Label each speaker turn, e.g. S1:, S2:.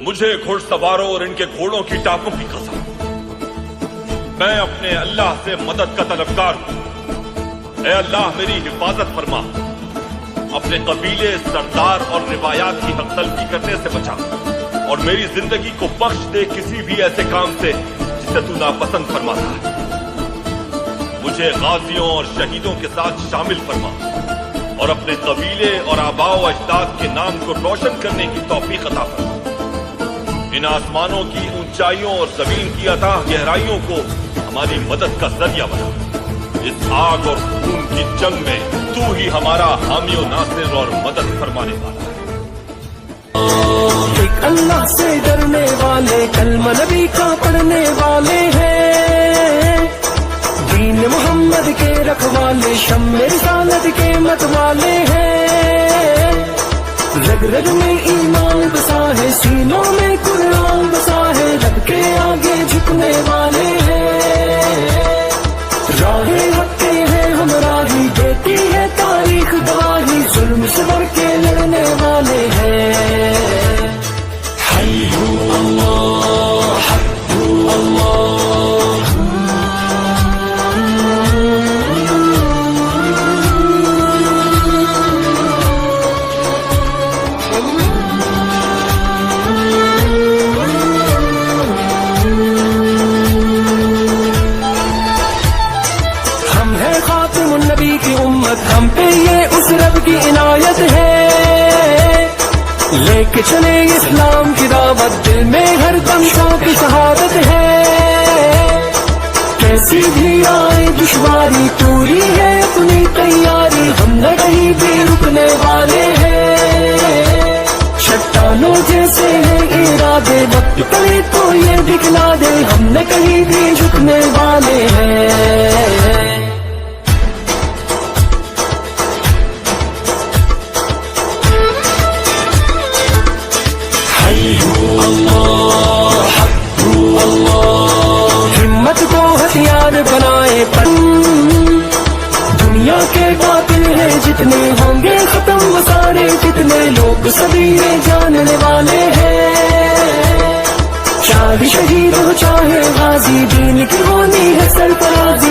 S1: مجھے گھڑسواروں اور ان کے گھوڑوں کی ٹانکوں کی قسم، میں اپنے اللہ سے مدد کا طلبگار ہوں۔ اے اللہ میری حفاظت فرما، اپنے قبیلے، سردار اور روایات کی حق تلفی کرنے سے بچا، اور میری زندگی کو بخش دے کسی بھی ایسے کام سے جسے تو ناپسند فرماتا ہے۔ مجھے غازیوں اور شہیدوں کے ساتھ شامل فرما، اور اپنے قبیلے اور آباء و اجداد کے نام کو روشن کرنے کی توفیق عطا فرما۔ ان آسمانوں کی اونچائیوں اور زمین کی عطا گہرائیوں کو ہماری مدد کا ذریعہ بنا۔ اس آگ اور خون کی جنگ میں تو ہی ہمارا حامی و ناصر اور مدد فرمانے والا ہے۔
S2: ایک اللہ سے ڈرنے والے، کلمہ نبی کا پڑھنے والے ہیں، دین محمد کے رکھوالے، شمع رسالت کے مت والے ہیں۔ رگ رگ میں ایمان بسا ہے، سینوں میں قرآن بسا ہے، رب کے آگے جھکنے والے ہیں۔ راہ حق کے ہیں ہمراہی، دیتی ہے تاریخ گواہی، ظلم سے بڑھ کے لڑنے والے ہیں۔ حی ہو اللہ، حق ہو اللہ۔ ہم پہ یہ اس رب کی عنایت ہے، لے کے چلے اسلام کی دعوت، دل میں ہر دم شوق شہادت ہے۔ کیسی بھی آئے دشواری، پوری ہے اپنی تیاری، ہم نہ کہیں بھی رکنے والے ہیں۔ چٹانوں جیسے ہیں ارادے، وقت پڑے تو یہ دکھلا دے، ہم نہ کہیں بھی جھکنے والے ہیں۔ ہمت کو ہتھیار بنائے دنیا کے باطل ہیں جتنے، ہوں گے ختم وہ سارے جتنے، لوگ سبھی یہ جاننے والے ہیں۔ چاہے شہید ہو چاہے غازی، دین کی ہونی ہے سرفرازی،